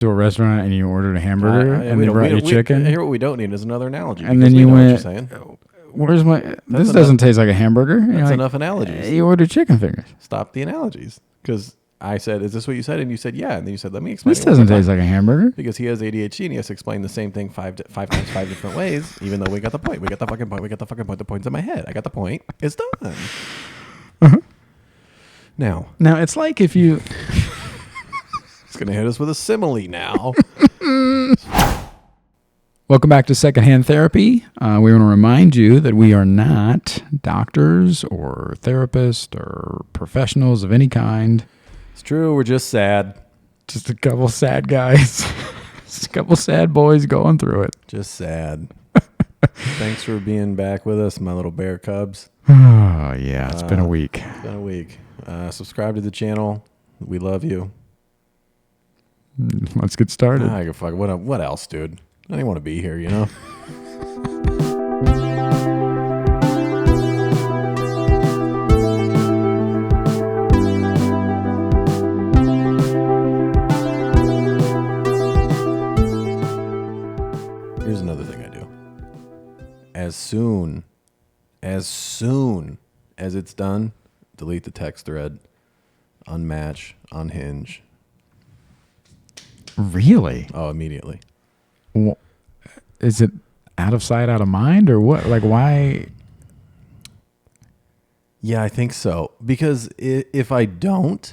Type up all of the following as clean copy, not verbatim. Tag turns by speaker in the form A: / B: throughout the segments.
A: to a restaurant and you ordered a hamburger and they brought you chicken.
B: Here, what we don't need is another analogy.
A: And then you went,
B: what you're saying.
A: Where's my... This doesn't taste like a hamburger.
B: That's enough analogies.
A: You ordered chicken fingers.
B: Stop the analogies. Because I said, is this what you said? And you said, yeah. And then you said, let me explain.
A: This doesn't taste like a hamburger.
B: Because he has ADHD and he has to explain the same thing five times 5 different ways, even though we got the point. We got the fucking point. We got the fucking point. The point's in my head. I got the point. It's done.
A: Uh-huh.
B: Now,
A: it's like if you...
B: It's going to hit us with a simile now.
A: Welcome back to Secondhand Therapy. We want to remind you that we are not doctors or therapists or professionals of any kind.
B: It's true. We're just sad.
A: Just a couple sad guys. Just a couple sad boys going through it.
B: Just sad. Thanks for being back with us, my little bear cubs.
A: Oh, yeah. It's been a week.
B: It's been a week. Subscribe to the channel. We love you.
A: Let's get started.
B: I go fuck. What else, dude? I didn't want to be here, you know? Here's another thing I do. As soon as it's done, delete the text thread, unmatch, unhinge.
A: Really?
B: Oh, immediately.
A: Well, is it out of sight, out of mind, or what? Like, why?
B: Yeah, I think so. Because if I don't,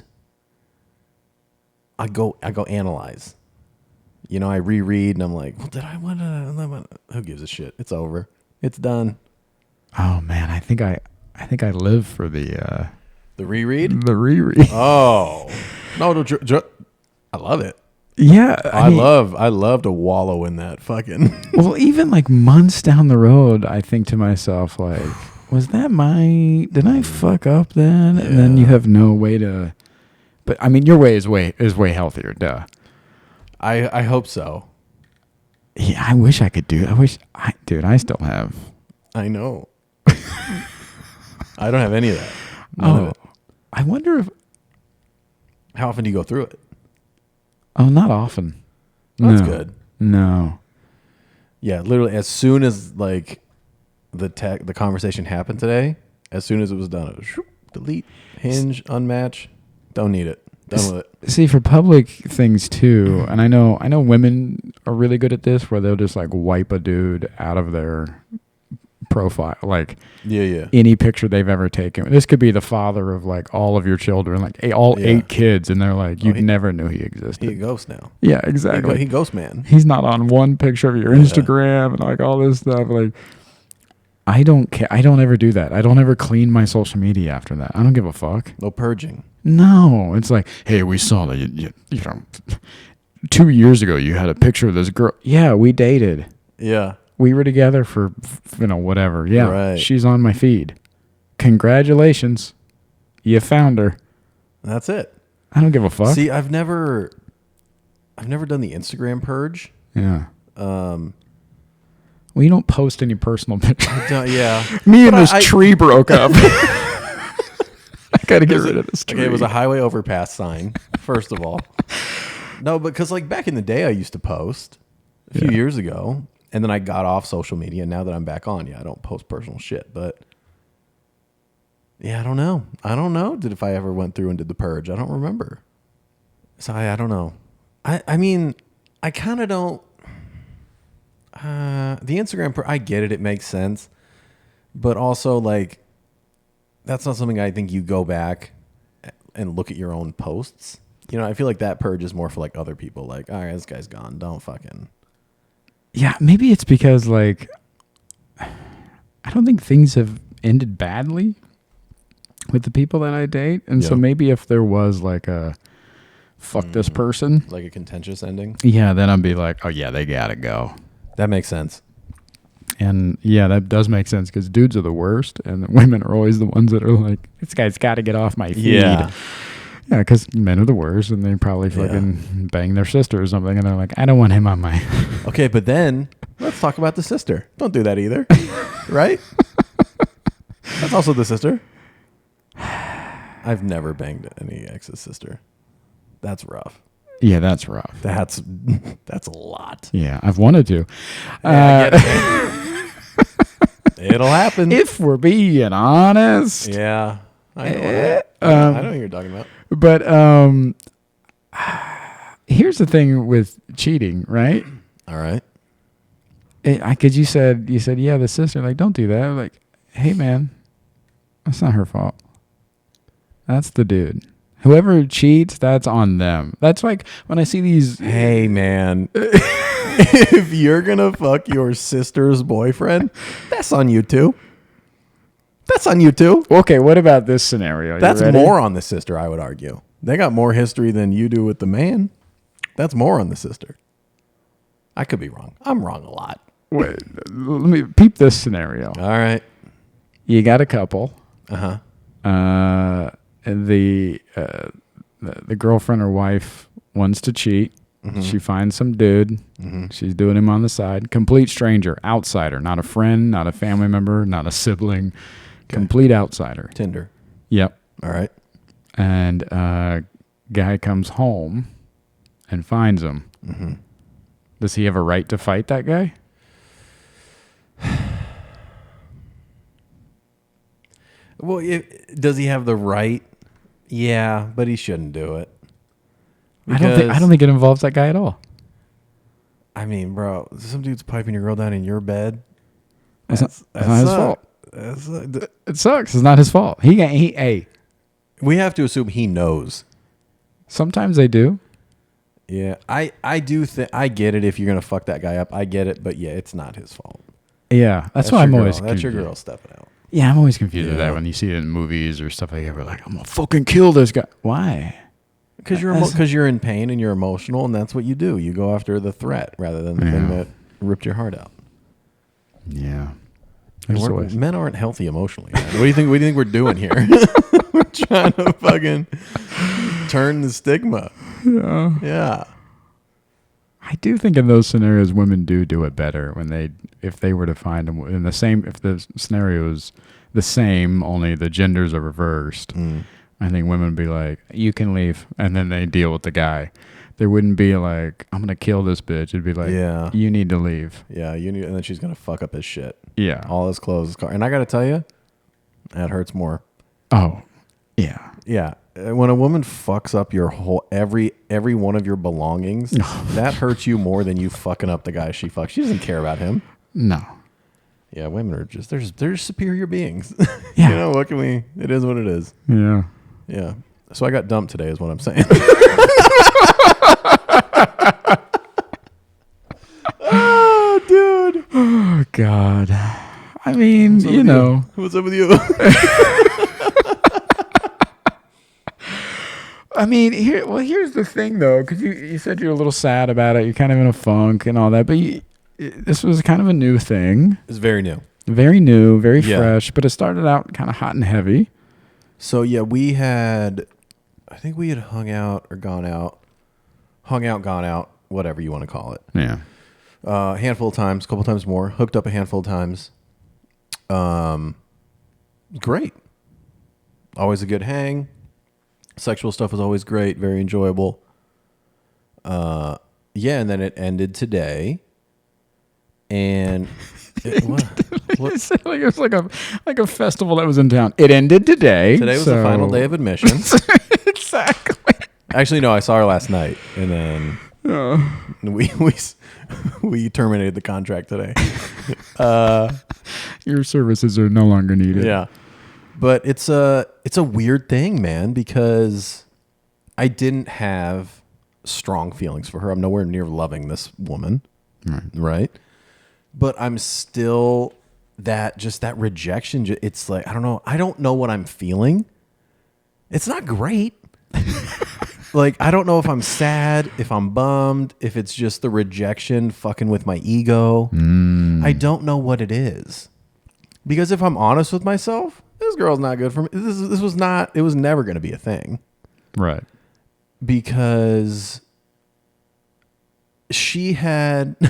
B: I go analyze. You know, I reread and I'm like, well, who gives a shit? It's over. It's done.
A: Oh man, I think I live for the
B: reread.
A: The reread.
B: Oh no, I love it.
A: Yeah,
B: I love to wallow in that fucking.
A: Well, even like months down the road, I think to myself, like, was that did I fuck up then? Yeah. And then you have no way to. But I mean, your way is way healthier, duh.
B: I hope so.
A: Yeah, I wish I could do. Dude, I still have.
B: I know. I don't have any of that. None of it.
A: I wonder if.
B: How often do you go through it?
A: Oh, not often.
B: That's good.
A: No.
B: Yeah, literally, as soon as like the conversation happened today, as soon as it was done, it was delete, hinge, unmatch. Don't need it. Done with it.
A: See, for public things too, and I know women are really good at this, where they'll just like wipe a dude out of their profile, like any picture they've ever taken. This could be the father of like all of your children, like all 8 kids, and they're like, you never knew he existed.
B: He a ghost now.
A: Yeah, exactly.
B: He ghost man.
A: He's not on one picture of your Instagram and like all this stuff. Like, I don't care. I don't ever do that. I don't ever clean my social media after that. I don't give a fuck.
B: No purging.
A: No, it's like, hey, we saw that you know 2 years ago you had a picture of this girl. Yeah, we dated.
B: Yeah.
A: We were together for, whatever. Yeah,
B: right. She's
A: on my feed. Congratulations. You found her.
B: That's it.
A: I don't give a fuck.
B: See, I've never done the Instagram purge.
A: Yeah. Well, you don't post any personal pictures.
B: Yeah.
A: Me and this tree broke up. I got to get rid of this tree.
B: Okay, it was a highway overpass sign, first of all. No, because like back in the day, I used to post a few years ago. And then I got off social media. Now that I'm back on, I don't post personal shit. But yeah, I don't know. If I ever went through and did the purge, I don't remember. So I don't know. I mean, I kind of don't. The Instagram, I get it. It makes sense. But also, like, that's not something I think you go back and look at your own posts. You know, I feel like that purge is more for like other people. Like, all right, this guy's gone. Don't fucking.
A: Yeah, maybe it's because, like, I don't think things have ended badly with the people that I date. And so maybe if there was, like, a fuck this person.
B: Like a contentious ending?
A: Yeah, then I'd be like, oh, yeah, they gotta go.
B: That makes sense.
A: And, yeah, that does make sense because dudes are the worst. And the women are always the ones that are like, this guy's got to get off my feed.
B: Yeah.
A: Yeah, because men are the worst, and they probably fucking bang their sister or something, and they're like, I don't want him on my...
B: Okay, but then, let's talk about the sister. Don't do that either. Right? That's also the sister. I've never banged any ex's sister. That's rough.
A: Yeah, that's rough.
B: That's a lot.
A: Yeah, I've wanted to.
B: Yeah, I get it. It'll happen.
A: If we're being honest.
B: Yeah. I know what you're talking about.
A: But here's the thing with cheating, right?
B: All right.
A: Because you said, yeah, the sister, like, don't do that. I'm like, hey, man, that's not her fault. That's the dude. Whoever cheats, that's on them. That's like when I see these.
B: Hey, man, if you're going to fuck your sister's boyfriend, that's on you too. That's on you too.
A: Okay, what about this scenario?
B: That's more on the sister, I would argue. They got more history than you do with the man. That's more on the sister. I could be wrong. I'm wrong a lot.
A: Wait, let me peep this scenario.
B: All right.
A: You got a couple.
B: Uh-huh.
A: The girlfriend or wife wants to cheat. Mm-hmm. She finds some dude. Mm-hmm. She's doing him on the side. Complete stranger, outsider, not a friend, not a family member, not a sibling. Okay. Complete outsider.
B: Tinder.
A: Yep.
B: All right.
A: And guy comes home and finds him. Mm-hmm. Does he have a right to fight that guy?
B: Well, does he have the right? Yeah, but he shouldn't do it.
A: I don't think it involves that guy at all.
B: I mean, bro, some dude's piping your girl down in your bed.
A: That's not his fault. It sucks. It's not his fault.
B: We have to assume he knows.
A: Sometimes they do.
B: Yeah, I do think I get it if you're gonna fuck that guy up. I get it, but yeah, it's not his fault.
A: Yeah, that's why I'm always confused.
B: That's your girl stepping out.
A: Yeah, I'm always confused with that when you see it in movies or stuff like that. We're like, I'm gonna fucking kill this guy. Why?
B: Because you're in pain and you're emotional, and that's what you do. You go after the threat rather than the thing that ripped your heart out.
A: Yeah.
B: Men aren't healthy emotionally. Man. What do you think we're doing here? We're trying to fucking turn the stigma. Yeah.
A: I do think in those scenarios, women do it better if they were to find them in the same. If the scenario is the same, only the genders are reversed. I think women would be like, "You can leave," and then they deal with the guy. There wouldn't be like, "I'm gonna kill this bitch." It'd be like, "Yeah, you need to leave."
B: Yeah, you need, and then she's gonna fuck up his shit.
A: Yeah,
B: all his clothes, his car, and I gotta tell you, that hurts more.
A: Oh, yeah,
B: yeah. When a woman fucks up your whole every one of your belongings, that hurts you more than you fucking up the guy she fucks. She doesn't care about him.
A: No.
B: Yeah, women are just they're superior beings.
A: Yeah.
B: You know, what can we? It is what it is.
A: Yeah.
B: Yeah. So I got dumped today, is what I'm saying. Oh, dude.
A: Oh, God. I mean, you know.
B: What's up with you?
A: I mean, here's the thing, though, because you said you're a little sad about it. You're kind of in a funk and all that, but this was kind of a new thing.
B: It's very new.
A: Very new, very fresh, but it started out kind of hot and heavy.
B: So, yeah, I think we had hung out, gone out, gone out, whatever you want to call it.
A: Yeah.
B: A handful of times, a couple times more, hooked up a handful of times. Great. Always a good hang. Sexual stuff was always great, very enjoyable. And then it ended today. And what?
A: It was like a festival that was in town. It ended today.
B: Today was the final day of admission.
A: Exactly.
B: Actually, no, I saw her last night, and then we terminated the contract today.
A: Your services are no longer needed.
B: Yeah. But it's a weird thing, man, because I didn't have strong feelings for her. I'm nowhere near loving this woman, right? But I'm still that rejection. It's like, I don't know what I'm feeling. It's not great. Like, I don't know if I'm sad, if I'm bummed, if it's just the rejection fucking with my ego. I don't know what it is. Because if I'm honest with myself, this girl's not good for me. This was not, it was never going to be a thing.
A: Right.
B: Because she had, I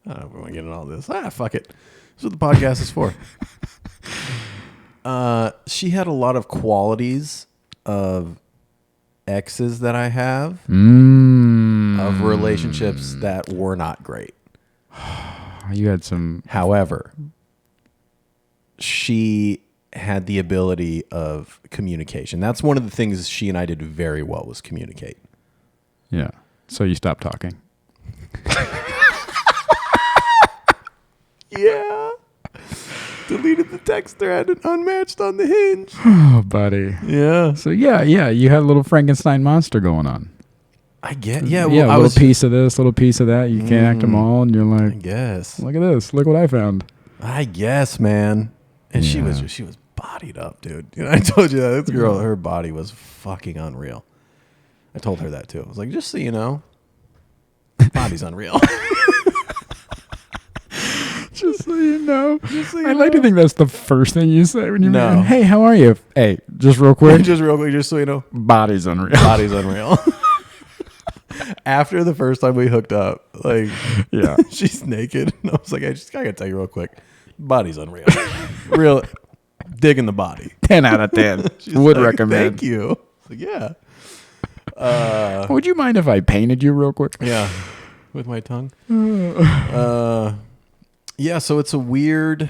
B: don't know if we want to get into all this. Fuck it. That's what the podcast is for. She had a lot of qualities of exes that I have of relationships that were not great.
A: You had some.
B: However, she had the ability of communication. That's one of the things she and I did very well, was communicate.
A: Yeah. So you stopped talking.
B: Yeah. Deleted the text thread and unmatched on the Hinge.
A: Oh, buddy.
B: Yeah.
A: So yeah, you had a little Frankenstein monster going on.
B: I get, yeah.
A: Well, a little piece of this, little piece of that. You can't act them all, and you're like,
B: I guess.
A: look at this. Look what I found.
B: I guess, man. And she was bodied up, dude. You know, I told you that. This girl, her body was fucking unreal. I told her that too. I was like, just so you know, body's unreal.
A: Just so you know. I like to think that's the first thing you say when you meet. Hey, how are you? Hey, just real quick.
B: Just so you know.
A: Body's unreal.
B: Body's unreal. After the first time we hooked up, like, yeah, she's naked. And I was like, I gotta tell you real quick. Body's unreal. Real digging the body.
A: 10 out of 10. Would
B: like,
A: recommend.
B: Thank you. Like, yeah.
A: Would you mind if I painted you real quick?
B: Yeah. With my tongue. Yeah, so it's a weird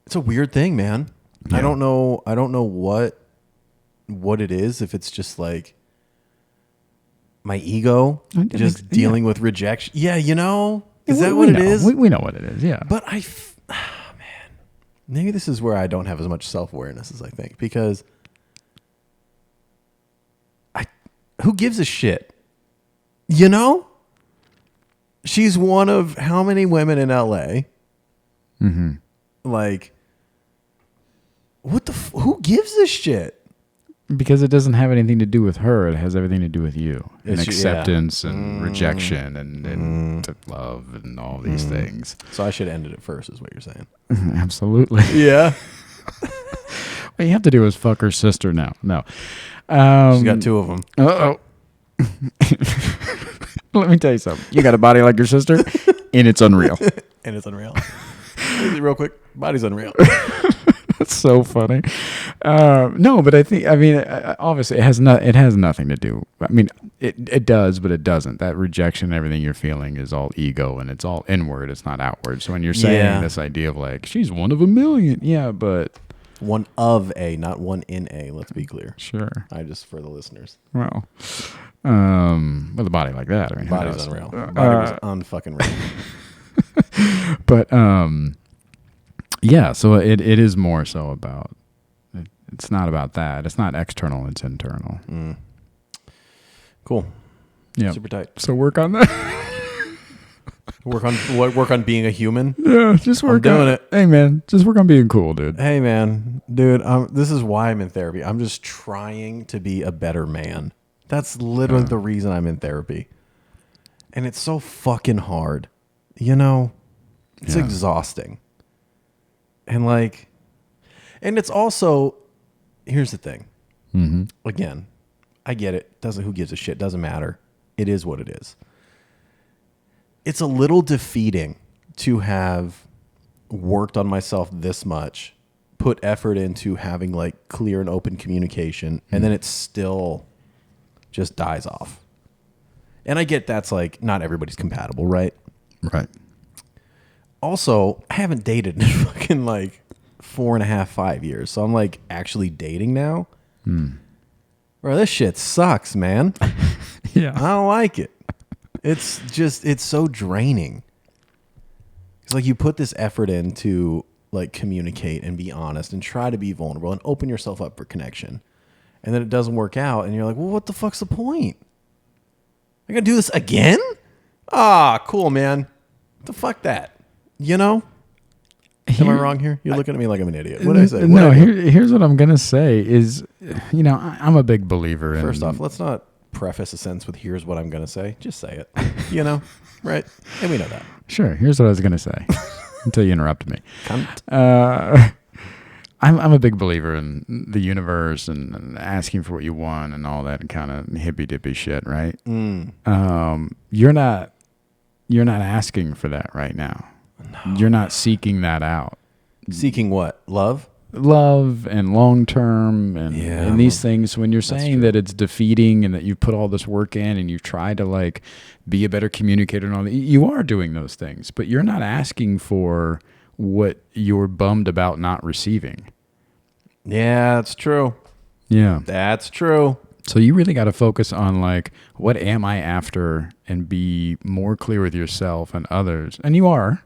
B: thing, man. Yeah. I don't know what it is, if it's just like my ego just dealing with rejection. Yeah, you know? Is that what it is?
A: We know what it is, yeah.
B: But man, maybe this is where I don't have as much self-awareness as I think, because who gives a shit? You know? She's one of how many women in LA?
A: Mm-hmm.
B: Like, who gives a shit?
A: Because it doesn't have anything to do with her. It has everything to do with you. And acceptance and rejection and love and all these things.
B: So I should have ended it first, is what you're saying.
A: Absolutely.
B: Yeah.
A: What you have to do is fuck her sister now. No.
B: She's got two of them.
A: Uh-oh. Let me tell you something. You got a body like your sister, and it's unreal.
B: And it's unreal. Real quick, body's unreal.
A: That's so funny. No, but obviously it has nothing to do. I mean, it does, but it doesn't. That rejection and everything you're feeling is all ego, and it's all inward. It's not outward. So when you're saying this idea of like, she's one of a million. Yeah, but
B: one of a, not one in a, let's be clear.
A: Sure.
B: For the listeners.
A: Well, with a body like that, I mean,
B: body's unreal. Body was unfucking real.
A: But yeah, so it is more so about, it's not about that. It's not external, it's internal.
B: Cool.
A: Yeah.
B: Super tight.
A: So work on that.
B: Work on being a human.
A: Yeah, just work on doing it. Hey man, just work on being cool, dude.
B: Hey man, dude, this is why I'm in therapy. I'm just trying to be a better man. That's literally the reason I'm in therapy. And it's so fucking hard. You know, it's exhausting. And it's also, here's the thing. Mm-hmm. Again, I get it. Who gives a shit? Doesn't matter. It is what it is. It's a little defeating to have worked on myself this much, put effort into having like clear and open communication, and then it still just dies off. And I get that's like not everybody's compatible, right?
A: Right.
B: Also, I haven't dated in fucking like 4.5, 5 years. So I'm like actually dating now. Bro, this shit sucks, man.
A: Yeah.
B: I don't like it. It's so draining. It's like you put this effort in to like communicate and be honest and try to be vulnerable and open yourself up for connection. And then it doesn't work out. And you're like, well, what the fuck's the point? I gotta do this again? Ah, cool, man. The fuck that? You know? Am I wrong here? You're looking at me like I'm an idiot. What did I say?
A: Here's what I'm going to say is, you know, I'm a big believer in...
B: First off, let's not preface a sentence with here's what I'm going to say. Just say it. You know? Right? And we know that.
A: Sure. Here's what I was going to say until you interrupted me.
B: Cunt.
A: I'm a big believer in the universe and asking for what you want and all that kind of hippy-dippy shit, right? You're not asking for that right now. No. You're not seeking that out.
B: Seeking what? Love?
A: love and long term and these things. When you're saying that it's defeating and that you've put all this work in and you've tried to like be a better communicator and all that, you are doing those things, but you're not asking for what you're bummed about not receiving.
B: Yeah, that's true.
A: Yeah,
B: that's true.
A: So you really got to focus on like, what am I after, and be more clear with yourself and others. And you are,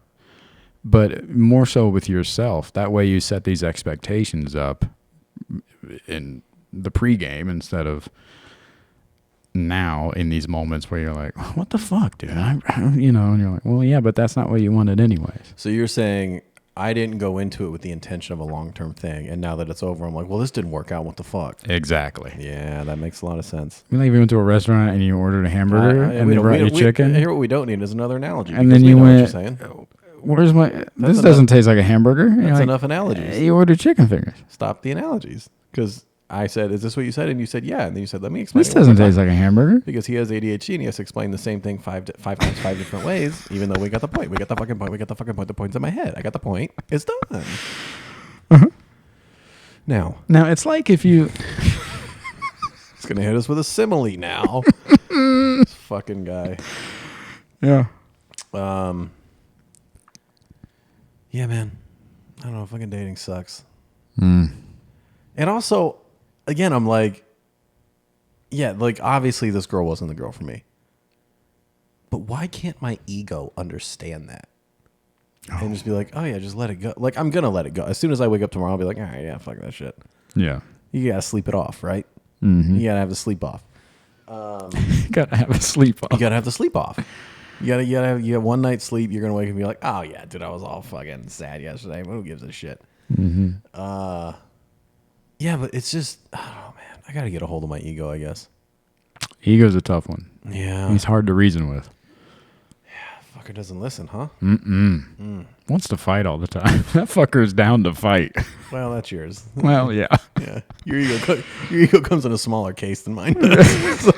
A: but more so with yourself. That way you set these expectations up in the pregame instead of now in these moments where you're like, what the fuck, dude? And you're like, well, yeah, but that's not what you wanted anyways.
B: So you're saying I didn't go into it with the intention of a long-term thing, and now that it's over, I'm like, well, this didn't work out. What the fuck?
A: Exactly.
B: Yeah, that makes a lot of sense.
A: You went to a restaurant and you ordered a hamburger and they brought you chicken.
B: Here, what we don't need is another analogy.
A: And then you went,
B: what you're saying.
A: Where's my? This doesn't taste like a hamburger.
B: That's enough analogies.
A: You ordered chicken fingers.
B: Stop the analogies, because I said, "Is this what you said?" And you said, "Yeah." And then you said, "Let me explain."
A: This doesn't taste like a hamburger.
B: Because he has ADHD and he has to explain the same thing five times, 5 different ways. Even though we got the point. We got the fucking point. We got the fucking point. The point's in my head. I got the point. It's done.
A: Uh-huh.
B: Now
A: it's like if you.
B: It's gonna hit us with a simile now. This fucking guy.
A: Yeah.
B: Yeah, man. I don't know. Fucking dating sucks.
A: Mm.
B: And also, again, I'm like, yeah, like obviously this girl wasn't the girl for me. But why can't my ego understand that? And just be like, oh yeah, just let it go. Like, I'm going to let it go. As soon as I wake up tomorrow, I'll be like, all right, yeah, fuck that shit.
A: Yeah.
B: You got to sleep it off, right?
A: Mm-hmm.
B: You got to have the sleep off.
A: You got to have a sleep off.
B: You got to have the sleep off. You gotta have one night's sleep. You're gonna wake up and be like, oh yeah, dude, I was all fucking sad yesterday. Who gives a shit?
A: Mm-hmm.
B: Yeah, but it's just, oh man, I gotta get a hold of my ego, I guess.
A: Ego's a tough one.
B: Yeah,
A: he's hard to reason with.
B: Yeah, fucker doesn't listen, huh?
A: Wants to fight all the time. That fucker's down to fight.
B: Well, that's yours.
A: Well, yeah.
B: Yeah, your ego comes in a smaller case than mine does. So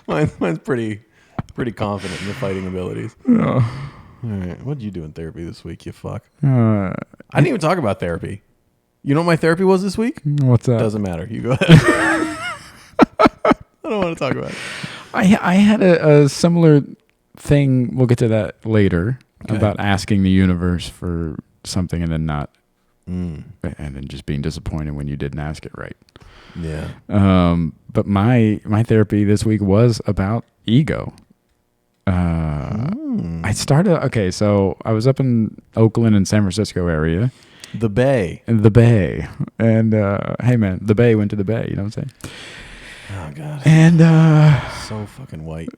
B: mine's pretty confident in your fighting abilities.
A: Oh.
B: All right, what did you do in therapy this week, you fuck? I didn't even talk about therapy. You know what my therapy was this week?
A: What's that?
B: Doesn't matter. You go ahead. I don't want to talk about it.
A: I had a similar thing. We'll get to that later. Okay. About asking the universe for something and then not, and then just being disappointed when you didn't ask it right.
B: Yeah.
A: But my therapy this week was about ego. I started, so I was up in Oakland and San Francisco area.
B: The Bay.
A: And, hey man, the Bay went to the Bay, you know what I'm saying?
B: Oh God.
A: And,
B: so fucking white.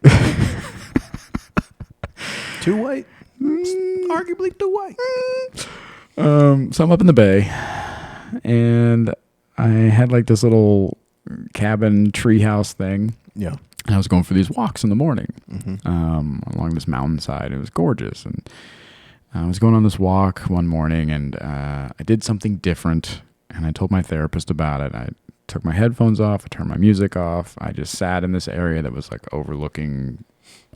B: Too white? Arguably too white.
A: So I'm up in the Bay and I had like this little cabin treehouse thing.
B: Yeah.
A: And I was going for these walks in the morning along this mountainside. It was gorgeous. And I was going on this walk one morning and I did something different. And I told my therapist about it. I took my headphones off. I turned my music off. I just sat in this area that was like overlooking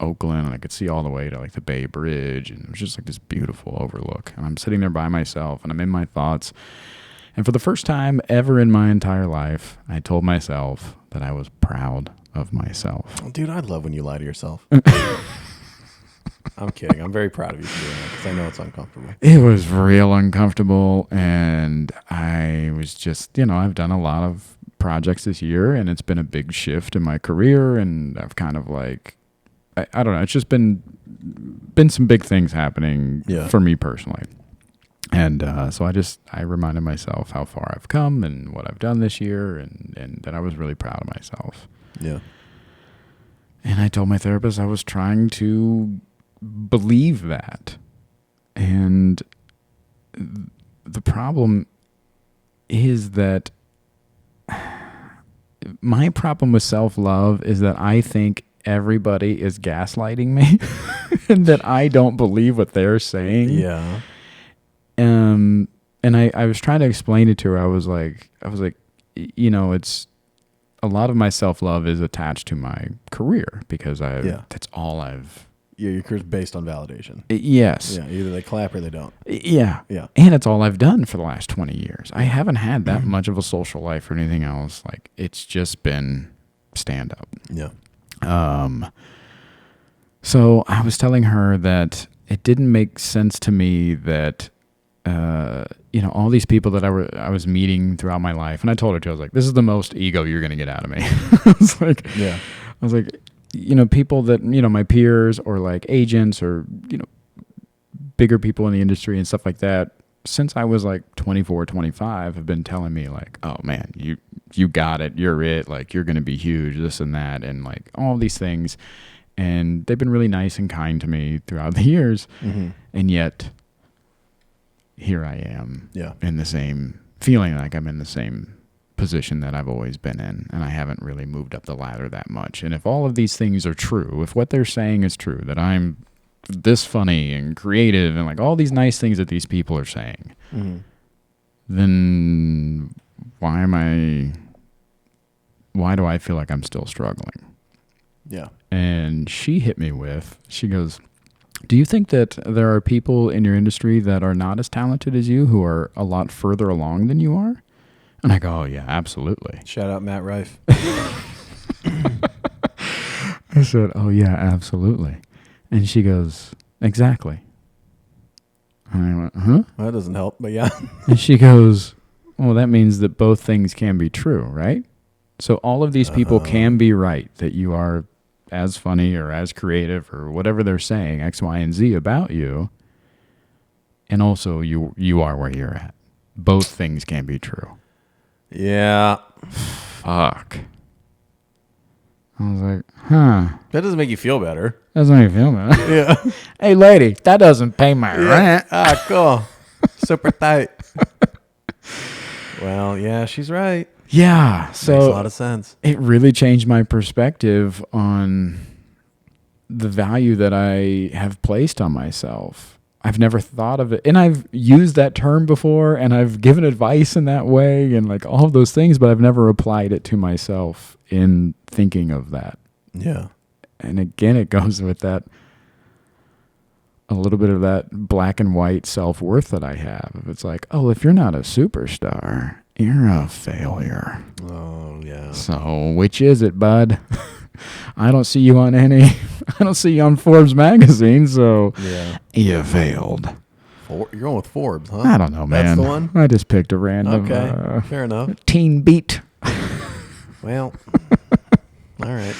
A: Oakland. And I could see all the way to like the Bay Bridge. And it was just like this beautiful overlook. And I'm sitting there by myself and I'm in my thoughts. And for the first time ever in my entire life, I told myself that I was proud of myself.
B: Dude, I love when you lie to yourself. I'm kidding. I'm very proud of you for doing that because I know it's uncomfortable.
A: It was real uncomfortable. And I was just, I've done a lot of projects this year and it's been a big shift in my career. And I've kind of like, I don't know. It's just been some big things happening for me personally. And so I reminded myself how far I've come and what I've done this year and that I was really proud of myself.
B: Yeah.
A: And I told my therapist I was trying to believe that. And the problem is that my problem with self-love is that I think everybody is gaslighting me and that I don't believe what they're saying.
B: Yeah.
A: And I was trying to explain it to her. I was like, it's a lot of my self-love is attached to my career because that's all I've
B: your career's based on validation.
A: Yes.
B: Yeah, either they clap or they don't.
A: Yeah.
B: Yeah.
A: And it's all I've done for the last 20 years. I haven't had that much of a social life or anything else. Like, it's just been stand up.
B: Yeah.
A: So I was telling her that it didn't make sense to me that, all these people that I was meeting throughout my life, and I told her too, I was like, this is the most ego you're going to get out of me. I was like, people that, my peers or like agents or, bigger people in the industry and stuff like that, since I was like 24, 25, have been telling me like, oh man, you got it. You're it. Like, you're going to be huge, this and that. And like all these things. And they've been really nice and kind to me throughout the years. Mm-hmm. And yet here I am in the same feeling like I'm in the same position that I've always been in. And I haven't really moved up the ladder that much. And if all of these things are true, if what they're saying is true, that I'm this funny and creative and like all these nice things that these people are saying, then why do I feel like I'm still struggling?
B: Yeah. And
A: she hit me with, she goes, do you think that there are people in your industry that are not as talented as you who are a lot further along than you are? And I go, oh yeah, absolutely.
B: Shout out Matt Rife.
A: I said, oh yeah, absolutely. And she goes, exactly. And I went, huh?
B: Well, that doesn't help, but yeah.
A: And she goes, well, that means that both things can be true, right? So all of these people can be right, that you are as funny or as creative or whatever they're saying, X, Y, and Z about you. And also you are where you're at. Both things can be true.
B: Yeah.
A: Fuck. I was like, huh.
B: That doesn't make you feel better.
A: Doesn't make you feel better.
B: Yeah.
A: Hey, lady, that doesn't pay my rent.
B: Ah, cool. Super tight. Well, yeah, she's right.
A: Yeah. So
B: makes a lot of sense.
A: It really changed my perspective on the value that I have placed on myself. I've never thought of it. And I've used that term before and I've given advice in that way and like all of those things, but I've never applied it to myself in thinking of that.
B: Yeah.
A: And again, it goes with that, a little bit of that black and white self-worth that I have. It's like, oh, if you're not a superstar, you're a failure.
B: Oh, yeah.
A: So which is it, bud? I don't see you on Forbes magazine, so you failed.
B: You're going with Forbes, huh?
A: I don't know, man.
B: That's the one?
A: I just picked a random
B: fair enough.
A: Teen Beat.
B: Well, all right.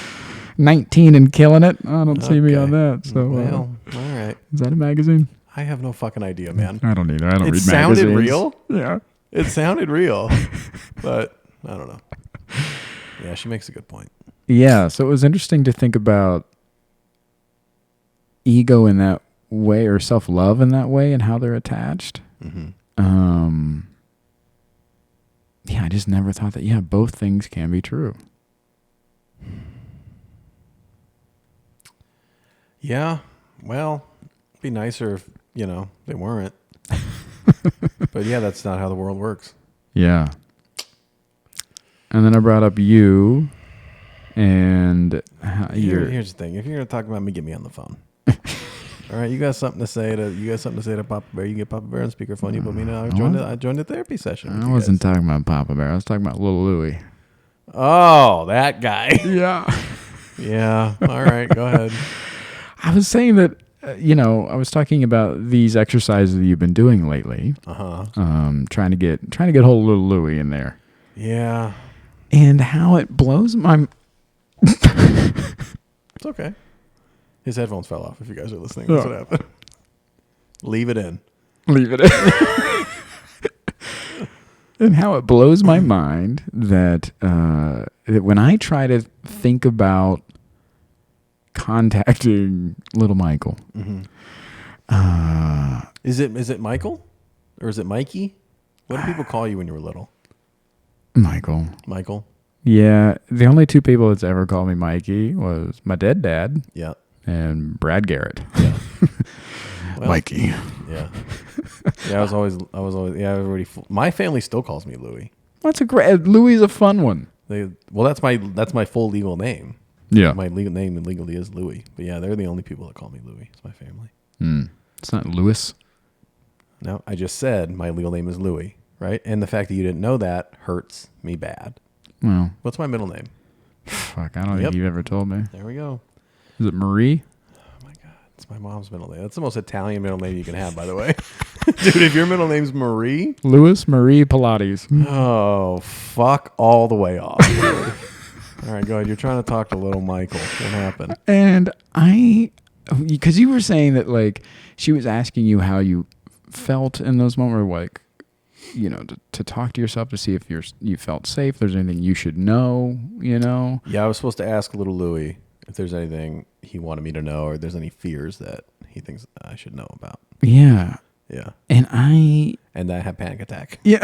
A: 19 and killing it. I don't see me on that. So,
B: well, all right.
A: Is that a magazine?
B: I have no fucking idea, man.
A: I don't either. I don't read magazines.
B: It sounded real.
A: Yeah.
B: It sounded real, but I don't know. Yeah, she makes a good point.
A: Yeah, so it was interesting to think about ego in that way or self-love in that way and how they're attached. Mm-hmm. Yeah, I just never thought that, both things can be true.
B: Yeah, well, it'd be nicer if, they weren't. But yeah, that's not how the world works.
A: Yeah. And then I brought up you, and
B: here's the thing: if you're gonna talk about me, get me on the phone. All right, you got something to say to Papa Bear? You get Papa Bear on speakerphone. You put me in. I joined the therapy session.
A: I wasn't talking about Papa Bear. I was talking about Little Louie.
B: Oh, that guy.
A: Yeah.
B: Yeah. All right, go ahead.
A: I was saying that. I was talking about these exercises that you've been doing lately. Trying to get hold of Little Louie in there.
B: Yeah.
A: And how it blows my.
B: It's okay. His headphones fell off. If you guys are listening, that's what happened. Leave it in. And how it blows my mind that when I try to think about contacting little Michael. Mm-hmm. Is it Michael? Or is it Mikey? What did people call you when you were little?
A: Michael. Yeah. The only two people that's ever called me Mikey was my dead dad.
B: Yeah.
A: And Brad Garrett.
B: Yeah. Well,
A: Mikey.
B: Yeah. Yeah, I was always everybody. My family still calls me Louie.
A: That's a great. Louie's a fun one.
B: That's my full legal name.
A: Yeah.
B: My legal name legally is Louis. But yeah, they're the only people that call me Louis. It's my family.
A: It's not Louis.
B: No, I just said my legal name is Louis, right? And the fact that you didn't know that hurts me bad.
A: Well,
B: what's my middle name?
A: Fuck, I don't think you've ever told me.
B: There we go.
A: Is it Marie?
B: Oh my God, it's my mom's middle name. That's the most Italian middle name you can have, by the way. Dude, if your middle name's Marie.
A: Louis Marie Pilates.
B: Oh, fuck all the way off. All right, go ahead. You're trying to talk to little Michael. What happened?
A: And because you were saying that, like, she was asking you how you felt in those moments, like, you know, to talk to yourself to see if you felt safe, if there's anything you should know, you know?
B: Yeah, I was supposed to ask little Louis if there's anything he wanted me to know or there's any fears that he thinks I should know about.
A: Yeah.
B: Yeah.
A: And I
B: had panic attack.
A: Yeah.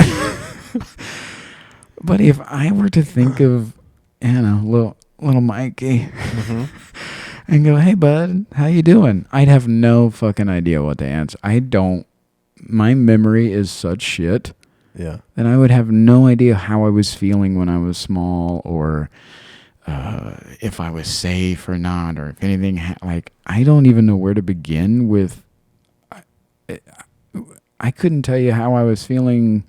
A: But if I were to think of, you know, little Mikey and go, hey, bud, how you doing? I'd have no fucking idea what to answer. My memory is such shit.
B: Yeah.
A: And I would have no idea how I was feeling when I was small, or if I was safe or not, or if anything, like, I don't even know where to begin with. I couldn't tell you how I was feeling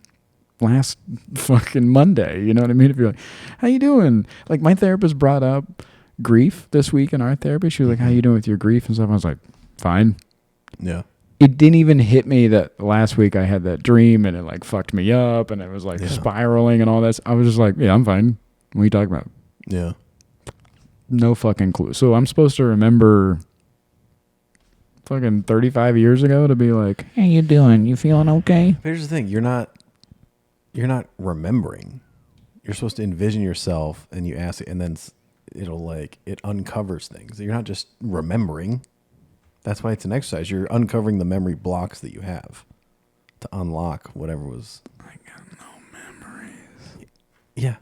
A: last fucking Monday. You know what I mean? If you're like, how you doing? Like, my therapist brought up grief this week in our therapy. She was like, how you doing with your grief and stuff? I was like, fine.
B: Yeah.
A: It didn't even hit me that last week I had that dream and it like fucked me up and it was like spiraling and all that. I was just like, yeah, I'm fine. What are you talking about?
B: Yeah.
A: No fucking clue. So I'm supposed to remember fucking 35 years ago to be like, how you doing? You feeling okay?
B: But here's the thing. You're not remembering. You're supposed to envision yourself and you ask it, and then it uncovers things. You're not just remembering. That's why it's an exercise. You're uncovering the memory blocks that you have to unlock whatever was.
A: I got no memories.
B: Yeah.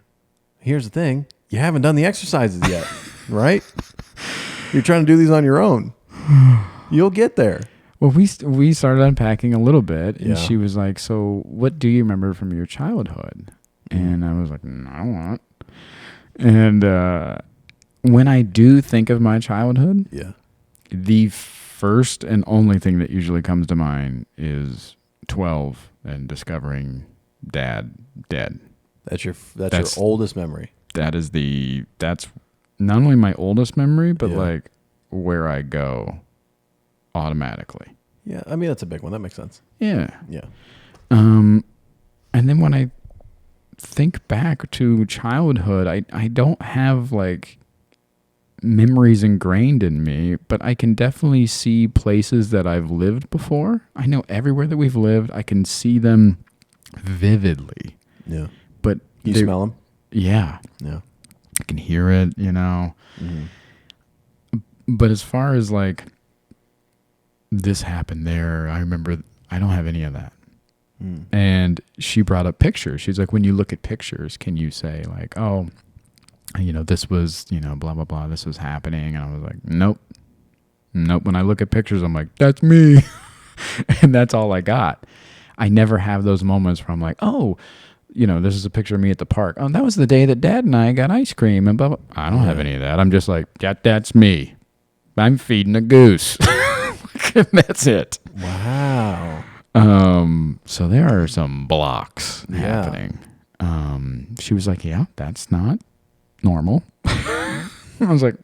B: Here's the thing. You haven't done the exercises yet, right? You're trying to do these on your own. You'll get there.
A: Well, we started unpacking a little bit, and
B: Yeah.
A: she was like, so what do you remember from your childhood? And I was like, I don't want. And when I do think of my childhood,
B: yeah,
A: the first and only thing that usually comes to mind is 12 and discovering dad dead.
B: That's your oldest memory.
A: That's not only my oldest memory, but like where I go automatically.
B: Yeah, I mean, that's a big one. That makes sense.
A: Yeah.
B: Yeah.
A: And then when I think back to childhood, I don't have like memories ingrained in me, but I can definitely see places that I've lived before. I know everywhere that we've lived, I can see them vividly.
B: Yeah.
A: But
B: you smell them?
A: Yeah.
B: Yeah.
A: I can hear it, you know. Mm-hmm. But as far as like this happened there, I remember I don't have any of that. Mm. And she brought up pictures. She's like, when you look at pictures, can you say like, oh, you know, this was, you know, blah, blah, blah, this was happening. And I was like, nope. When I look at pictures, I'm like, that's me. And that's all I got. I never have those moments where I'm like, oh, you know, this is a picture of me at the park. Oh, that was the day that Dad and I got ice cream and blah, blah. I don't have any of that. I'm just like, that's me. I'm feeding a goose. And that's it.
B: Wow.
A: So there are some blocks happening. She was like, yeah, that's not normal. I was like,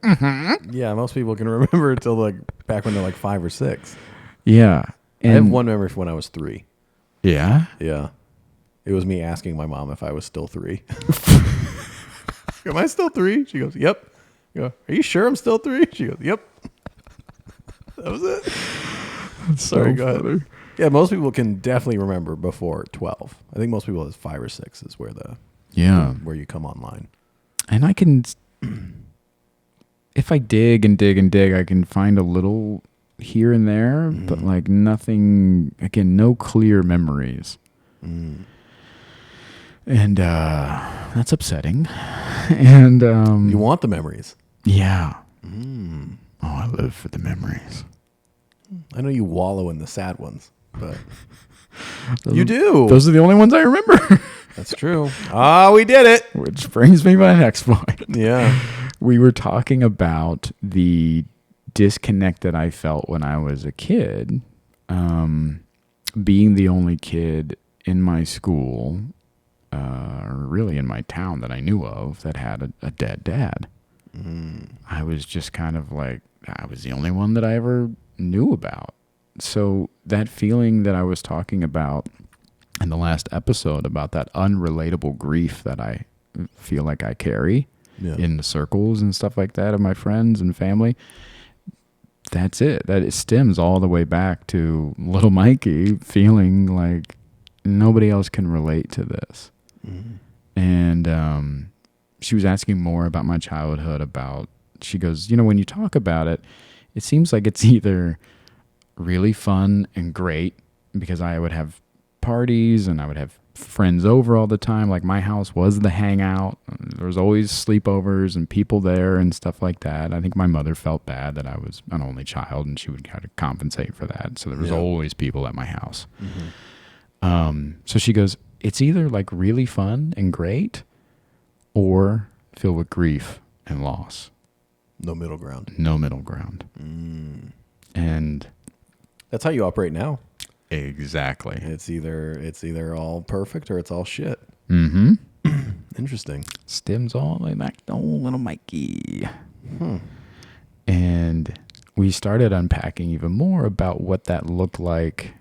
B: yeah, most people can remember until like back when they're like 5 or 6.
A: Yeah.
B: And I have one memory from when I was 3.
A: Yeah?
B: Yeah. It was me asking my mom if I was still 3. Am I still 3? She goes, yep. I go, are you sure I'm still 3? She goes, yep. That was it. Sorry, go ahead. Yeah, most people can definitely remember before 12. I think most people is 5 or 6 is where where you come online.
A: And I can, if I dig and dig and dig, I can find a little here and there, but like nothing, again, no clear memories. Mm. And that's upsetting. And
B: you want the memories.
A: Yeah. Mm. Oh, I live for the memories.
B: I know you wallow in the sad ones, but you do.
A: Those are the only ones I remember.
B: That's true. Ah, we did it.
A: Which brings me to my next point.
B: Yeah.
A: we were talking about the disconnect that I felt when I was a kid, being the only kid in my school, or really in my town that I knew of that had a dead dad. I was just kind of like, I was the only one that I ever knew about. So that feeling that I was talking about in the last episode about that unrelatable grief that I feel like I carry in the circles and stuff like that of my friends and family, that's it. That it stems all the way back to little Mikey feeling like nobody else can relate to this. And she was asking more about my childhood, she goes, when you talk about it, it seems like it's either really fun and great because I would have parties and I would have friends over all the time. Like my house was the hangout. There was always sleepovers and people there and stuff like that. I think my mother felt bad that I was an only child and she would kind of compensate for that. So there was always people at my house. So she goes, it's either like really fun and great or filled with grief and loss.
B: No middle ground.
A: No middle ground. And
B: that's how you operate now.
A: Exactly.
B: It's either all perfect or it's all shit. Interesting.
A: Stems all the way back to old little Mikey. And we started unpacking even more about what that looked like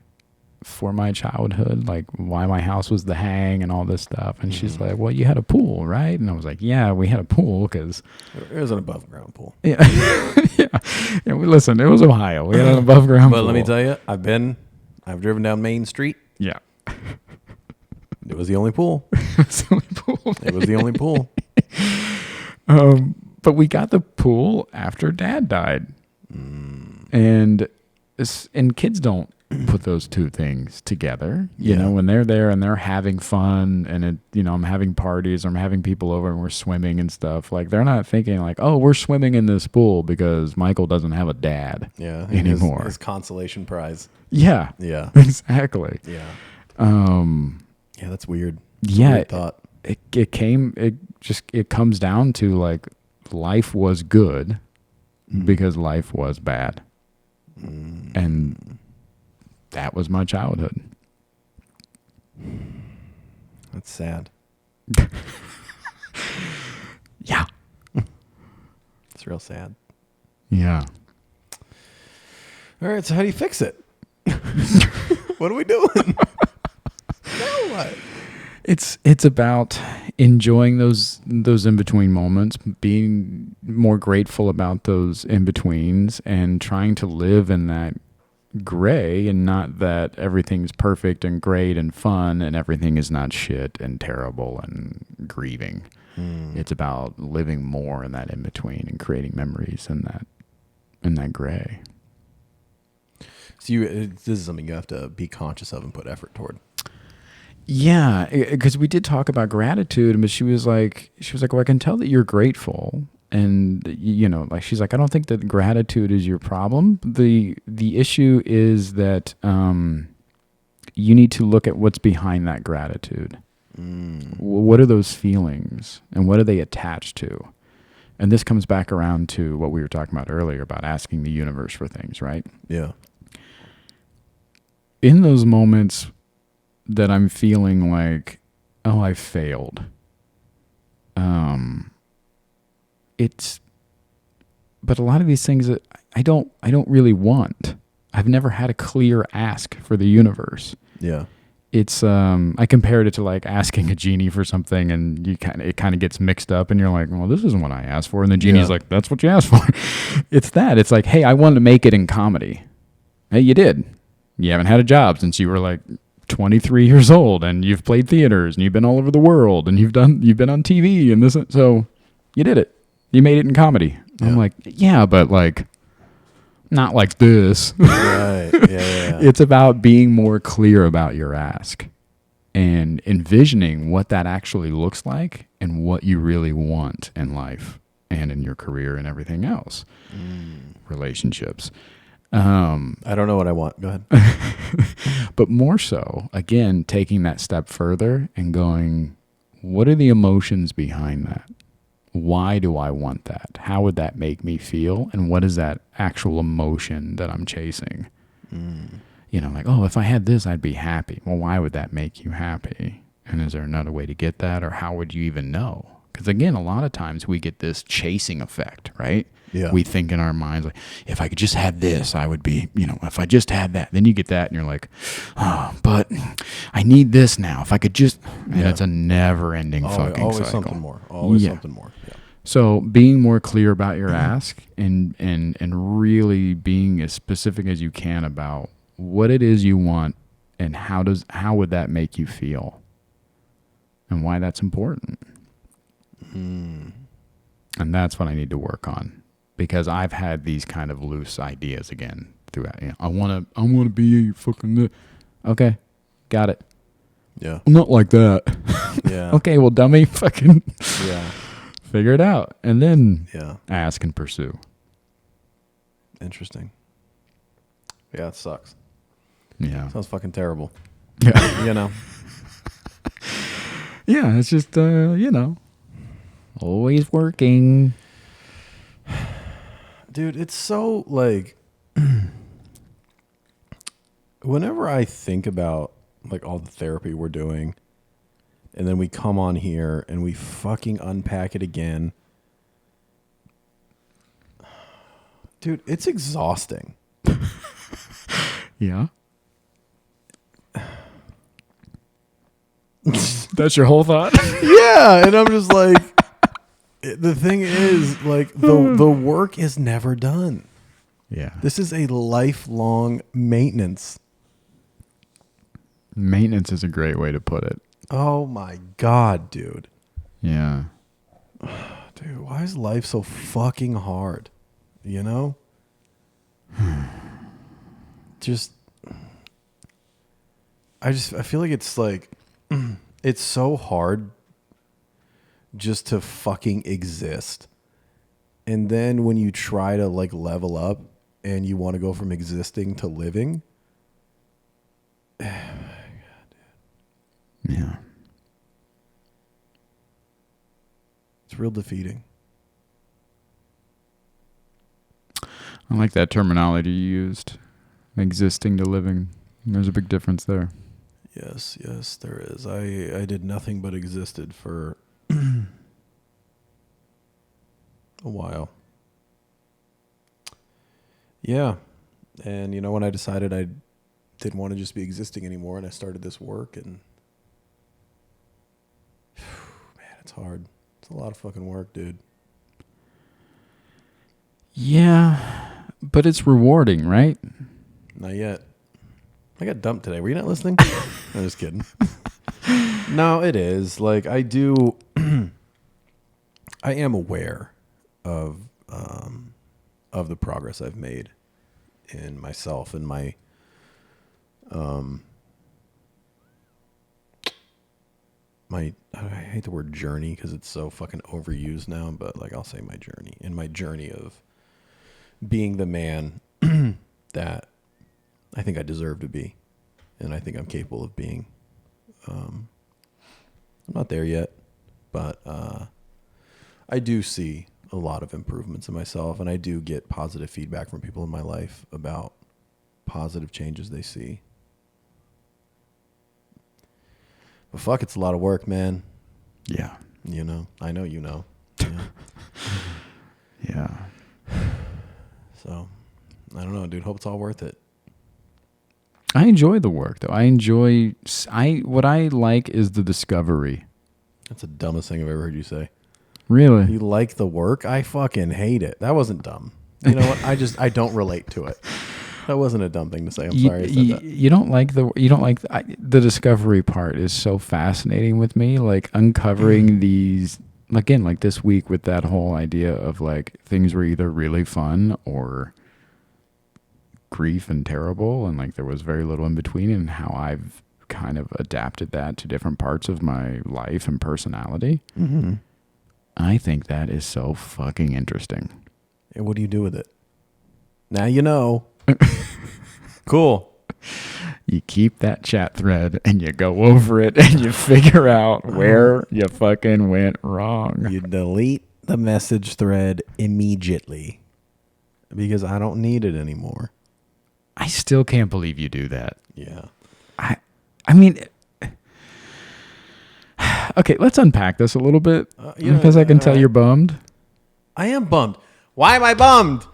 A: for my childhood, like why my house was the hang and all this stuff. And she's like, well, you had a pool, right? And I was like, yeah, we had a pool because
B: it was an above ground pool.
A: Yeah. Listen, it was Ohio. We had an above ground pool.
B: But let me tell you, I've driven down Main Street.
A: Yeah.
B: It was the only pool. It was the only pool.
A: But we got the pool after Dad died. And kids don't put those two things together. You know, when they're there and they're having fun and I'm having parties or I'm having people over and we're swimming and stuff, like they're not thinking like, oh, we're swimming in this pool because Michael doesn't have a dad anymore.
B: His consolation prize.
A: Yeah.
B: Yeah.
A: Exactly.
B: Yeah. Yeah, that's weird.
A: That's a weird
B: thought.
A: It comes down to like life was good because life was bad. And that was my childhood.
B: That's sad.
A: Yeah.
B: It's real sad.
A: Yeah.
B: All right, so how do you fix it? What are we doing? Now what?
A: It's about enjoying those in-between moments, being more grateful about those in-betweens and trying to live in that gray and not that everything's perfect and great and fun and everything is not shit and terrible and grieving. It's about living more in that in-between and creating memories in that gray.
B: So this is something you have to be conscious of and put effort toward.
A: Yeah, because we did talk about gratitude, but she was like, well, I can tell that you're grateful. And, like she's like, I don't think that gratitude is your problem. The issue is that you need to look at what's behind that gratitude. What are those feelings and what are they attached to? And this comes back around to what we were talking about earlier about asking the universe for things, right?
B: Yeah.
A: In those moments that I'm feeling like, oh, I failed. But a lot of these things that I don't really want. I've never had a clear ask for the universe.
B: Yeah.
A: It's I compared it to like asking a genie for something and it kind of gets mixed up and you're like, well, this isn't what I asked for. And the genie's like, that's what you asked for. It's that. It's like, hey, I wanted to make it in comedy. Hey, you did. You haven't had a job since you were like 23 years old and you've played theaters and you've been all over the world and you've been on TV and this, so you did it. You made it in comedy. Yeah. I'm like, yeah, but like not like this.
B: Right. Yeah.
A: It's about being more clear about your ask and envisioning what that actually looks like and what you really want in life and in your career and everything else. Relationships.
B: I don't know what I want. Go ahead.
A: But more so, again, taking that step further and going, what are the emotions behind that? why do I want that? How would that make me feel? And what is that actual emotion that I'm chasing? You know, like, oh, if I had this, I'd be happy. Well, why would that make you happy? And is there another way to get that? Or how would you even know? Because again, a lot of times we get this chasing effect, right?
B: Yeah.
A: We think in our minds, like, if I could just have this, I would be, you know, if I just had that. Then you get that and you're like, oh, but I need this now. If I could just, and it's a never ending fucking
B: always
A: cycle.
B: Something more. Always something more. Yeah.
A: So being more clear about your ask and really being as specific as you can about what it is you want and how would that make you feel and why that's important. And that's what I need to work on, because I've had these kind of loose ideas again throughout. You know, I want to be fucking okay, got it.
B: Yeah.
A: I'm not like that.
B: Yeah.
A: Okay, well, dummy, fucking
B: Yeah.
A: figure it out, and then
B: Yeah.
A: ask and pursue.
B: Interesting. Yeah, it sucks.
A: Yeah.
B: Sounds fucking terrible.
A: Yeah.
B: You know.
A: Yeah, it's just you know, always working.
B: Dude, it's so like whenever I think about like all the therapy we're doing and then we come on here and we fucking unpack it again. Dude, it's exhausting.
A: Yeah. That's your whole thought?
B: Yeah, and I'm just like, the thing is, like, the work is never done.
A: Yeah.
B: This is a lifelong maintenance.
A: Maintenance is a great way to put it.
B: Oh my God, dude.
A: Yeah.
B: Dude, why is life so fucking hard? You know? I feel like it's like, it's so hard just to fucking exist. And then when you try to like level up and you want to go from existing to living, oh my God, dude.
A: Yeah.
B: It's real defeating.
A: I like that terminology you used. Existing to living. There's a big difference there.
B: Yes, there is. I did nothing but existed for a while. Yeah. And you know, when I decided I didn't want to just be existing anymore and I started this work, and man, it's hard. It's a lot of fucking work, dude.
A: Yeah, but it's rewarding, right?
B: Not yet. I got dumped today. Were you not listening? I'm just kidding. No, it is. Like, I do. I am aware of the progress I've made in myself and my I hate the word journey because it's so fucking overused now, but like I'll say my journey. In my journey of being the man that I think I deserve to be, and I think I'm capable of being. I'm not there yet, but I do see a lot of improvements in myself, and I do get positive feedback from people in my life about positive changes they see. But fuck, it's a lot of work, man.
A: Yeah.
B: You know, I know you know. Yeah.
A: Yeah.
B: So, I don't know, dude. Hope it's all worth it.
A: I enjoy the work, though. What I like is the discovery.
B: That's the dumbest thing I've ever heard you say.
A: Really?
B: You like the work? I fucking hate it. That wasn't dumb. You know what? I don't relate to it. That wasn't a dumb thing to say. I'm sorry I said that.
A: You don't like the discovery part is so fascinating with me. Like uncovering these, again, like this week with that whole idea of like things were either really fun or grief and terrible, and like there was very little in between, and how I've kind of adapted that to different parts of my life and personality.
B: Mm-hmm.
A: I think that is so fucking interesting.
B: And what do you do with it? Now you know. Cool.
A: You keep that chat thread and you go over it and you figure out where you fucking went wrong.
B: You delete the message thread immediately because I don't need it anymore.
A: I still can't believe you do that.
B: Yeah.
A: I mean, okay, let's unpack this a little bit because I can tell you're bummed.
B: I am bummed. Why am I bummed?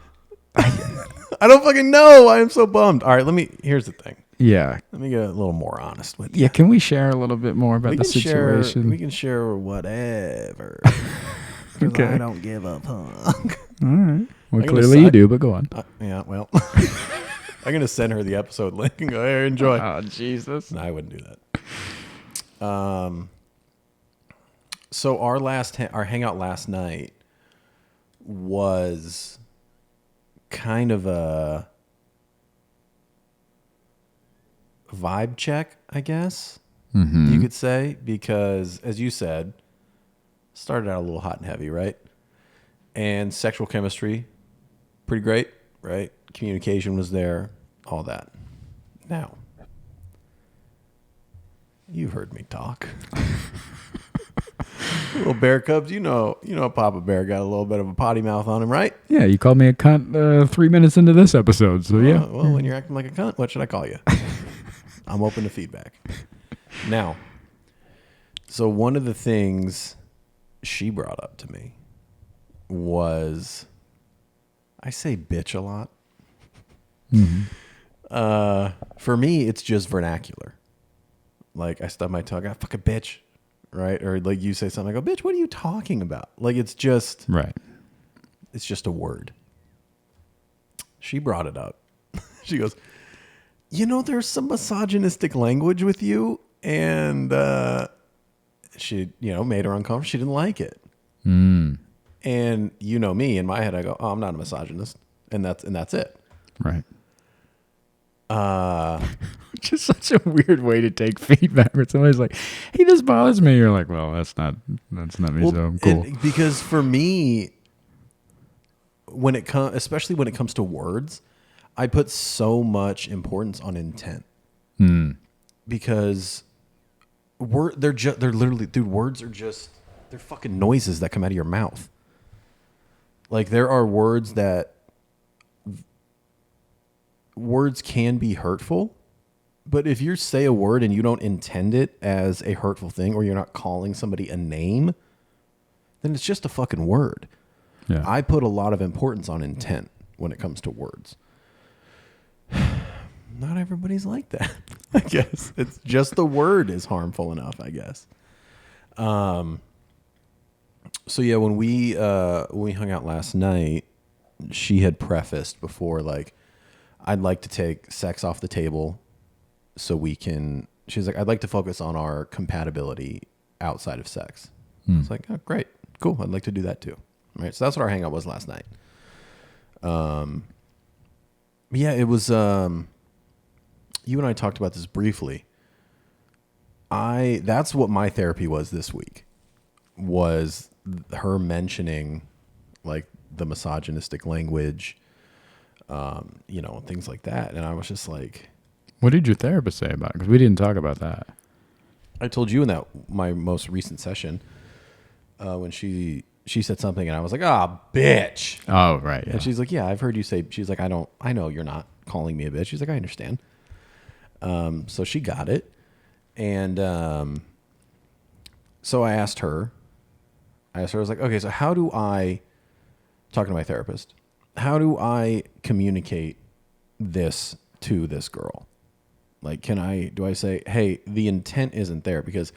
B: I don't fucking know. I am so bummed. All right, here's the thing.
A: Yeah.
B: Let me get a little more honest with you.
A: Yeah, can we share a little bit more about the situation?
B: We can share whatever. Okay. I don't give a fuck.
A: All right. Well, clearly you do, but go on.
B: Yeah, well. I'm going to send her the episode link and go, hey, enjoy.
A: Oh, Jesus.
B: No, I wouldn't do that. So our hangout last night was kind of a vibe check, I guess you could say, because as you said, started out a little hot and heavy, right? And sexual chemistry, pretty great, right? Communication was there, all that. Now, you've heard me talk. Little bear cubs, you know, Papa Bear got a little bit of a potty mouth on him, right?
A: Yeah, you called me a cunt 3 minutes into this episode, so yeah.
B: Well, when you're acting like a cunt, what should I call you? I'm open to feedback. Now, so one of the things she brought up to me was, I say bitch a lot. For me, it's just vernacular. Like I stub my tongue, I fucking bitch. Right? Or like you say something, I go, bitch, what are you talking about? Like it's just
A: right.
B: It's just a word. She brought it up. She goes, there's some misogynistic language with you, and she, made her uncomfortable. She didn't like it. And me, in my head, I go, oh, I'm not a misogynist, and that's it.
A: Right. Which is such a weird way to take feedback where somebody's like, hey, this bothers me. You're like, well, that's not me, so cool.
B: Because for me, especially when it comes to words, I put so much importance on intent. Because they're literally, dude, words are just, they're fucking noises that come out of your mouth. Like there are words can be hurtful, but if you say a word and you don't intend it as a hurtful thing, or you're not calling somebody a name, then it's just a fucking word. Yeah. I put a lot of importance on intent when it comes to words. Not everybody's like that, I guess. It's just the word is harmful enough, I guess. So yeah, when we hung out last night, she had prefaced before, like, I'd like to take sex off the table so we can, she's like, I'd like to focus on our compatibility outside of sex. I was like, oh, great. Cool. I'd like to do that too. All right. So that's what our hangout was last night. Yeah, it was, you and I talked about this briefly. That's what my therapy was this week, was her mentioning like the misogynistic language, things like that. And I was just like,
A: what did your therapist say about it? Because we didn't talk about that.
B: I told you in my most recent session, when she said something and I was like, bitch.
A: Oh, right. Yeah.
B: And she's like, yeah, I've heard you say, she's like, I know you're not calling me a bitch. She's like, I understand. So she got it. And, so I asked her, I was like, okay, so how do I, talking to my therapist, how do I communicate this to this girl? Like, do I say, hey, the intent isn't there? Because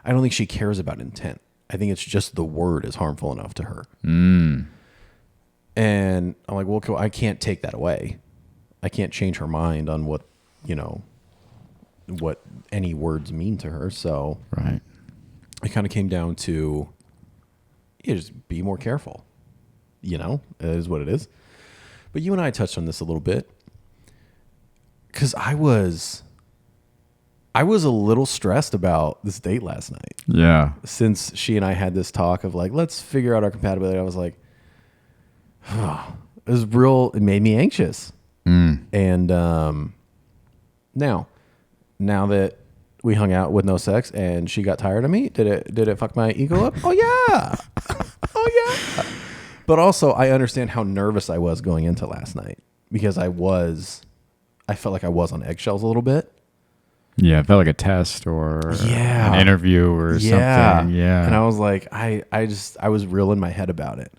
B: I don't think she cares about intent. I think it's just the word is harmful enough to her. And I'm like, well, I can't take that away. I can't change her mind on what any words mean to her. So
A: right.
B: It kind of came down to, just be more careful. It is what it is. But you and I touched on this a little bit, because I was a little stressed about this date last night.
A: Yeah.
B: Since she and I had this talk of like, let's figure out our compatibility. I was like, it made me anxious. And now that we hung out with no sex and she got tired of me, did it fuck my ego up? Oh yeah. Oh yeah. But also, I understand how nervous I was going into last night because I felt like I was on eggshells a little bit.
A: Yeah, it felt like a test or an interview or something. Yeah.
B: And I was like, I was real in my head about it.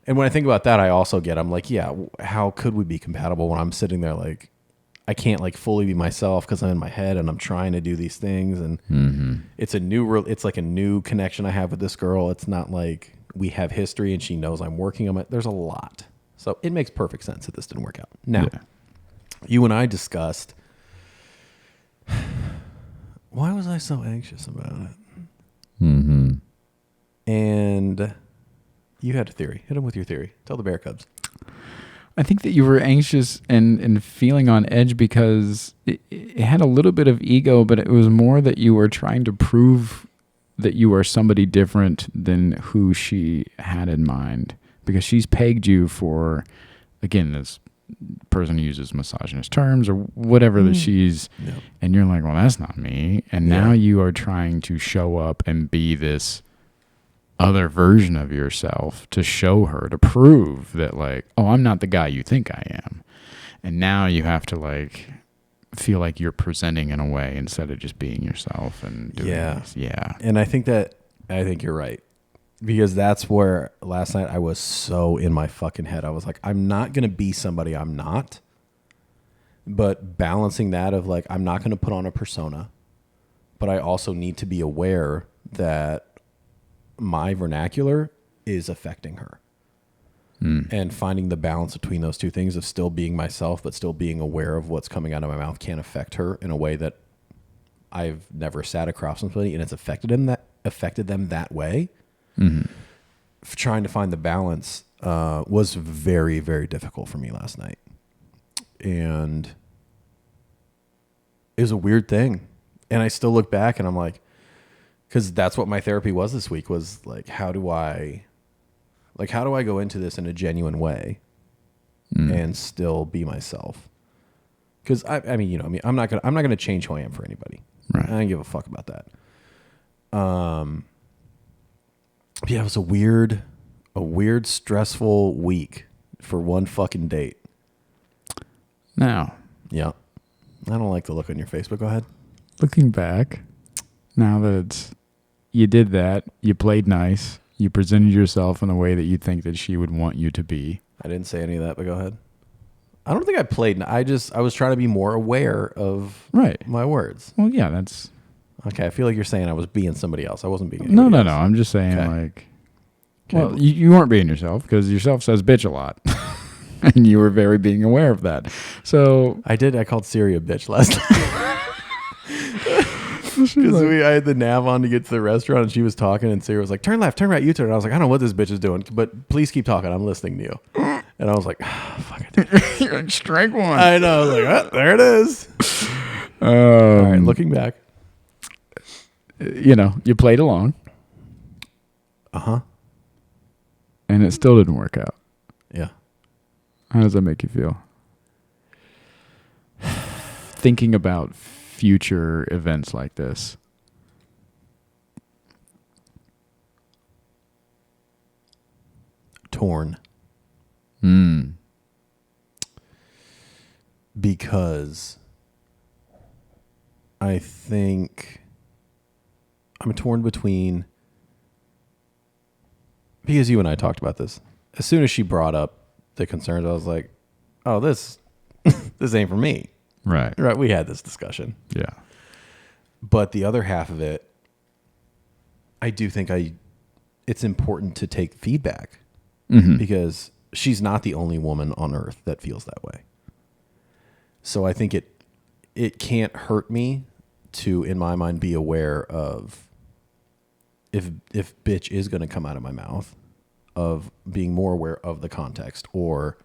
B: And when I think about that, I'm like, yeah, how could we be compatible when I'm sitting there like, I can't like fully be myself because I'm in my head and I'm trying to do these things. And it's like a new connection I have with this girl. It's not like we have history and she knows I'm working on it. There's a lot. So it makes perfect sense that this didn't work out. Now, you and I discussed, why was I so anxious about it?
A: Mm-hmm.
B: And you had a theory. Hit him with your theory. Tell the Bear Cubs.
A: I think that you were anxious and feeling on edge because it had a little bit of ego, but it was more that you were trying to prove that you are somebody different than who she had in mind. Because she's pegged you for, again, this person uses misogynist terms or whatever that she's, and you're like, well, that's not me. And now you are trying to show up and be this other version of yourself to show her, to prove that like, oh, I'm not the guy you think I am. And now you have to like feel like you're presenting in a way instead of just being yourself and doing this. Yeah.
B: And I think you're right. Because that's where last night I was so in my fucking head. I was like, I'm not going to be somebody I'm not. But balancing that of like, I'm not going to put on a persona. But I also need to be aware that my vernacular is affecting her. And finding the balance between those two things of still being myself, but still being aware of what's coming out of my mouth can affect her in a way that I've never sat across somebody and it's affected them that way. Mm-hmm. Trying to find the balance was very, very difficult for me last night. And it was a weird thing. And I still look back and I'm like, because that's what my therapy was this week, was like, how do I go into this in a genuine way and still be myself? Because I mean, you know, I'm not gonna change who I am for anybody.
A: Right.
B: I don't give a fuck about that. Yeah, it was a weird, stressful week for one fucking date.
A: Now.
B: Yeah. I don't like the look on your face, but go ahead.
A: Looking back, now that you did that, you played nice, you presented yourself in a way that you think that she would want you to be.
B: I didn't say any of that, but go ahead. I don't think I played. I was trying to be more aware of my words.
A: Well, yeah, that's...
B: Okay, I feel like you're saying I was being somebody else. I wasn't being anybody else.
A: No. I'm just saying, well, you weren't being yourself because yourself says bitch a lot. And you were very being aware of that. So...
B: I called Siri a bitch last night. Because I had the nav on to get to the restaurant and she was talking and Siri was like, turn left, turn right, U-turn. And I was like, I don't know what this bitch is doing, but please keep talking. I'm listening to you. And I was like, fuck it.
A: You're like, strike one.
B: I know. I was like, there it is. All right, looking back.
A: You know, you played along.
B: Uh-huh.
A: And it still didn't work out.
B: Yeah.
A: How does that make you feel? Thinking about future events like this.
B: Torn. Because I think I'm torn between, because you and I talked about this. As soon as she brought up the concerns, I was like, oh, this ain't for me.
A: Right.
B: We had this discussion.
A: Yeah.
B: But the other half of it, I do think it's important to take feedback because she's not the only woman on earth that feels that way. So I think it can't hurt me to, in my mind, be aware of if bitch is going to come out of my mouth, of being more aware of the context or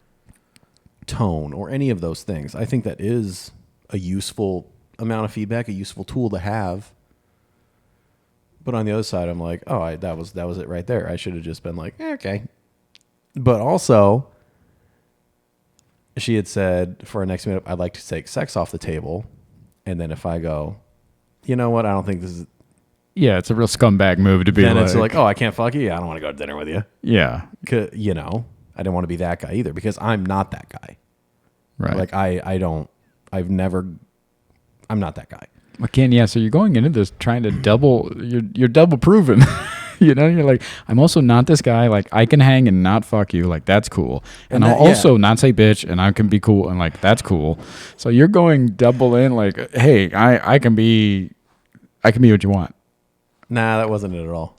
B: tone or any of those things. I think that is a useful amount of feedback, a useful tool to have. But on the other side, I'm like, oh, that was it right there. I should have just been like, okay. But also, she had said for our next meetup, I'd like to take sex off the table. And then if I go, you know what, I don't think this is,
A: Yeah, it's a real scumbag move to be
B: then it's like, oh, I can't fuck you. I don't want to go to dinner with you.
A: Yeah.
B: You know, I didn't want to be that guy either because I'm not that guy.
A: Right.
B: Like I'm not that guy.
A: Again, yeah, so you're going into this trying to you're double proven. You know, you're like, I'm also not this guy. Like, I can hang and not fuck you. Like, that's cool. And I'll also not say bitch, and I can be cool, and like, that's cool. So you're going double in, like, hey, I can be what you want.
B: Nah, that wasn't it at all.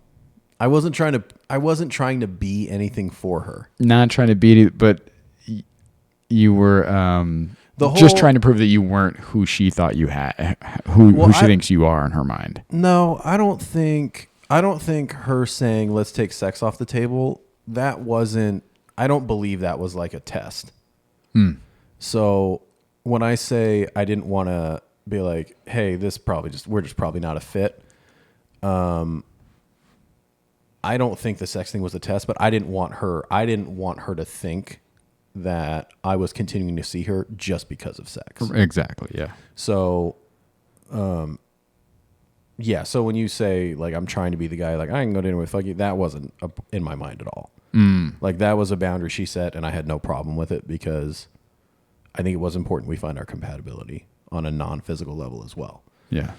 B: I wasn't trying to be anything for her.
A: Not trying to beat it, but you were just trying to prove that you weren't who she thought you had, who she thinks you are in her mind.
B: No, I don't think her saying let's take sex off the table, I don't believe that was like a test. So when I say I didn't want to be like, hey, we're just probably not a fit. I don't think the sex thing was a test, but I didn't want her to think that I was continuing to see her just because of sex.
A: Exactly. Yeah.
B: So, yeah. So when you say like I'm trying to be the guy, like I can go to dinner with fuck you, that wasn't in my mind at all. Like that was a boundary she set, and I had no problem with it because I think it was important we find our compatibility on a non-physical level as well.
A: Yeah.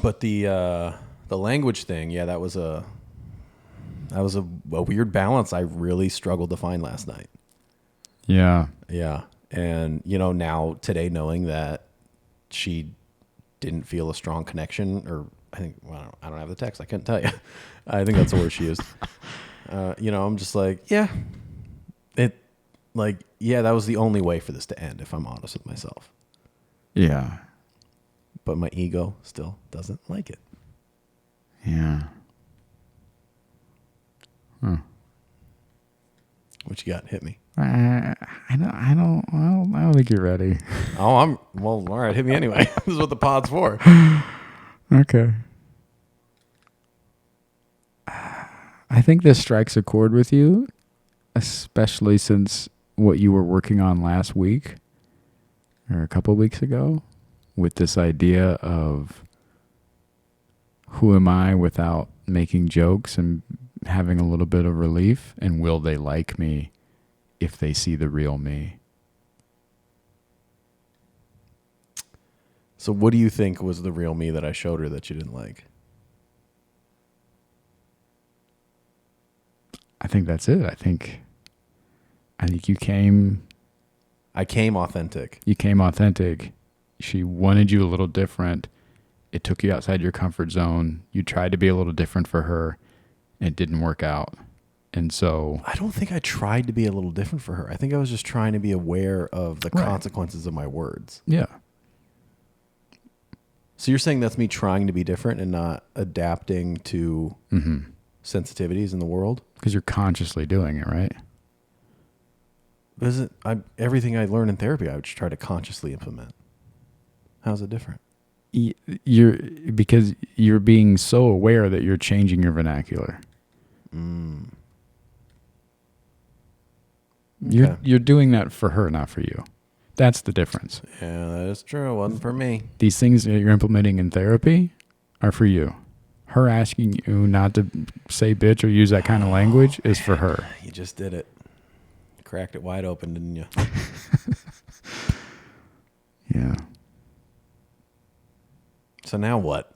B: But the language thing, yeah, that was a weird balance I really struggled to find last night.
A: Yeah.
B: Yeah. And, you know, now today knowing that she didn't feel a strong connection, or I don't have the text. I couldn't tell you. I think that's the word she used. You know, I'm just like, yeah, that was the only way for this to end, if I'm honest with myself.
A: Yeah.
B: But my ego still doesn't like it.
A: Yeah.
B: What you got? Hit me.
A: I don't think you're ready.
B: All right. Hit me anyway. This is what the pod's for.
A: Okay. I think this strikes a chord with you, especially since what you were working on last week or a couple of weeks ago with this idea of who am I without making jokes and having a little bit of relief, and will they like me if they see the real me?
B: So what do you think was the real me that I showed her that you didn't like?
A: I think that's it. I think you came...
B: I came authentic.
A: You came authentic. She wanted you a little different. It took you outside your comfort zone. You tried to be a little different for her. It didn't work out. And so...
B: I don't think I tried to be a little different for her. I think I was just trying to be aware of the consequences of my words.
A: Yeah.
B: So you're saying that's me trying to be different and not adapting to sensitivities in the world?
A: Because you're consciously doing it, right?
B: Everything I learn in therapy, I would try to consciously implement. How's it different?
A: Because you're being so aware that you're changing your vernacular.
B: Okay.
A: You're doing that for her, not for you. That's the difference.
B: Yeah, that is true. It wasn't for me.
A: These things that you're implementing in therapy are for you. Her asking you not to say bitch or use that kind of language is for her.
B: You just did it. Cracked it wide open, didn't you?
A: Yeah.
B: So now what?